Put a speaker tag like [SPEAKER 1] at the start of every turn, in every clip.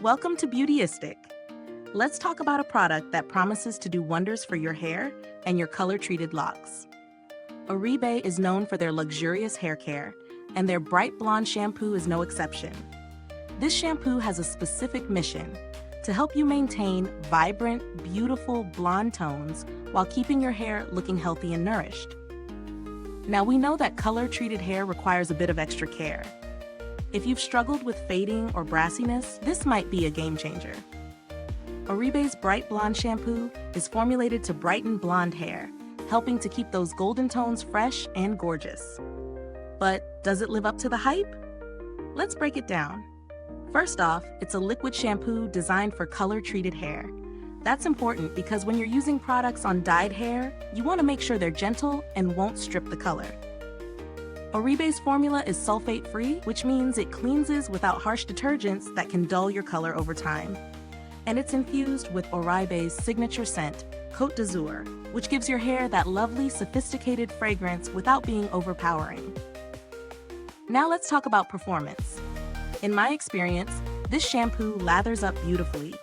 [SPEAKER 1] Welcome to Beautyistic. Let's talk about a product that promises to do wonders for your hair and your color-treated locks. Oribe is known for their luxurious hair care, and their Bright Blonde Shampoo is no exception. This shampoo has a specific mission to help you maintain vibrant, beautiful blonde tones while keeping your hair looking healthy and nourished. Now, we know that color-treated hair requires a bit of extra care. If you've struggled with fading or brassiness, this might be a game changer. Oribe's Bright Blonde Shampoo is formulated to brighten blonde hair, helping to keep those golden tones fresh and gorgeous. But does it live up to the hype? Let's break it down. First off, it's a liquid shampoo designed for color-treated hair. That's important because when you're using products on dyed hair, you want to make sure they're gentle and won't strip the color. Oribe's formula is sulfate-free, which means it cleanses without harsh detergents that can dull your color over time. And it's infused with Oribe's signature scent, Cote, which gives your hair that lovely, sophisticated fragrance without being overpowering. Now let's talk about performance. In my experience, this shampoo lathers up beautifully,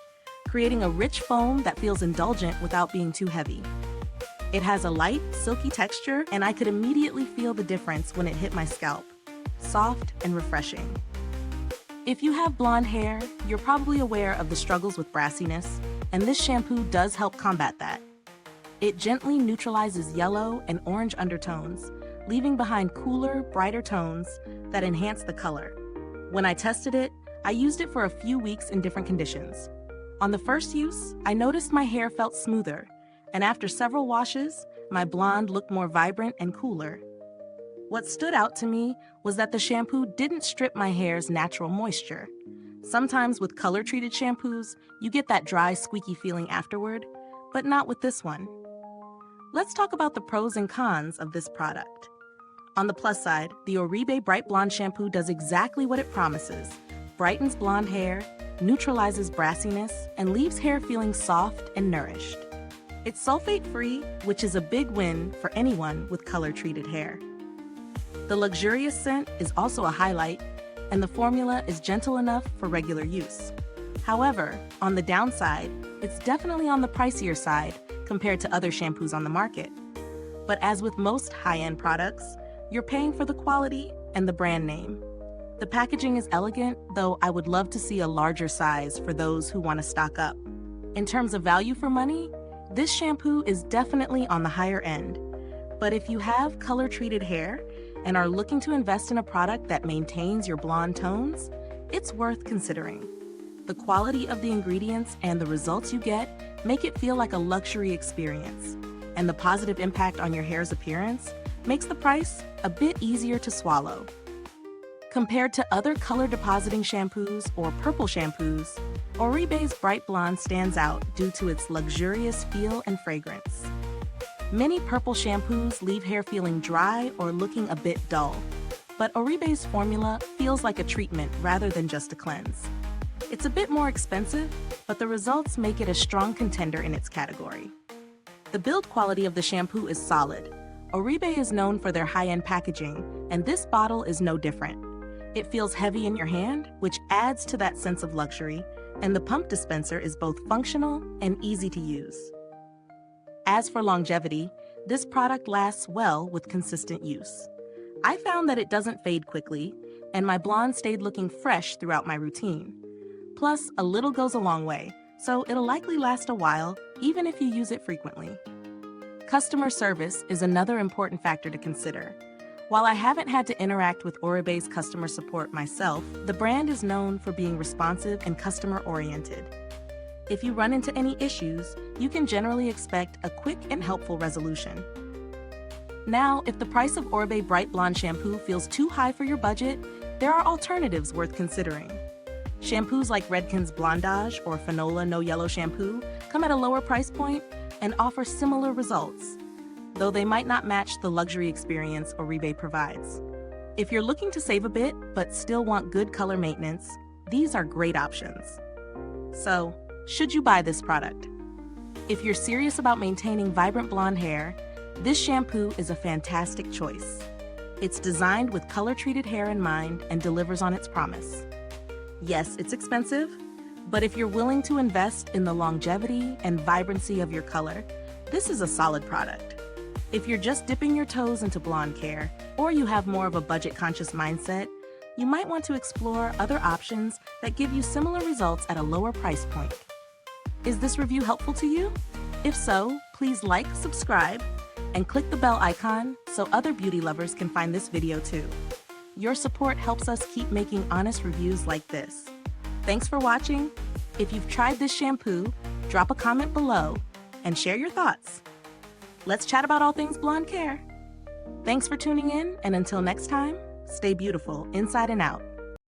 [SPEAKER 1] creating a rich foam that feels indulgent without being too heavy. It has a light, silky texture, and I could immediately feel the difference when it hit my scalp. Soft and refreshing. If you have blonde hair, you're probably aware of the struggles with brassiness, and this shampoo does help combat that. It gently neutralizes yellow and orange undertones, leaving behind cooler, brighter tones that enhance the color. When I tested it, I used it for a few weeks in different conditions. On the first use, I noticed my hair felt smoother, and after several washes, my blonde looked more vibrant and cooler. What stood out to me was that the shampoo didn't strip my hair's natural moisture. Sometimes with color-treated shampoos, you get that dry, squeaky feeling afterward, but not with this one. Let's talk about the pros and cons of this product. On the plus side, the Oribe Bright Blonde Shampoo does exactly what it promises: brightens blonde hair, neutralizes brassiness, and leaves hair feeling soft and nourished. It's sulfate-free, which is a big win for anyone with color-treated hair. The luxurious scent is also a highlight, and the formula is gentle enough for regular use. However, on the downside, it's definitely on the pricier side compared to other shampoos on the market. But as with most high-end products, you're paying for the quality and the brand name. The packaging is elegant, though I would love to see a larger size for those who want to stock up. In terms of value for money, this shampoo is definitely on the higher end. But if you have color-treated hair and are looking to invest in a product that maintains your blonde tones, it's worth considering. The quality of the ingredients and the results you get make it feel like a luxury experience, and the positive impact on your hair's appearance makes the price a bit easier to swallow. Compared to other color depositing shampoos or purple shampoos, Oribe's Bright Blonde stands out due to its luxurious feel and fragrance. Many purple shampoos leave hair feeling dry or looking a bit dull, but Oribe's formula feels like a treatment rather than just a cleanse. It's a bit more expensive, but the results make it a strong contender in its category. The build quality of the shampoo is solid. Oribe is known for their high-end packaging, and this bottle is no different. It feels heavy in your hand, which adds to that sense of luxury, and the pump dispenser is both functional and easy to use. As for longevity, this product lasts well with consistent use. I found that it doesn't fade quickly, and my blonde stayed looking fresh throughout my routine. Plus, a little goes a long way, so it'll likely last a while, even if you use it frequently. Customer service is another important factor to consider. While I haven't had to interact with Oribe's customer support myself, the brand is known for being responsive and customer-oriented. If you run into any issues, you can generally expect a quick and helpful resolution. Now, if the price of Oribe Bright Blonde Shampoo feels too high for your budget, there are alternatives worth considering. Shampoos like Redken's Blondage or Fanola No Yellow Shampoo come at a lower price point and offer similar results, though they might not match the luxury experience Oribe provides. If you're looking to save a bit but still want good color maintenance, these are great options. So, should you buy this product? If you're serious about maintaining vibrant blonde hair, this shampoo is a fantastic choice. It's designed with color-treated hair in mind and delivers on its promise. Yes, it's expensive, But if you're willing to invest in the longevity and vibrancy of your color, this is a solid product. If you're just dipping your toes into blonde care, or you have more of a budget-conscious mindset, you might want to explore other options that give you similar results at a lower price point. Is this review helpful to you? If so, please like, subscribe, and click the bell icon so other beauty lovers can find this video too. Your support helps us keep making honest reviews like this. Thanks for watching. If you've tried this shampoo, drop a comment below and share your thoughts. Let's chat about all things blonde care. Thanks for tuning in, and until next time, stay beautiful inside and out.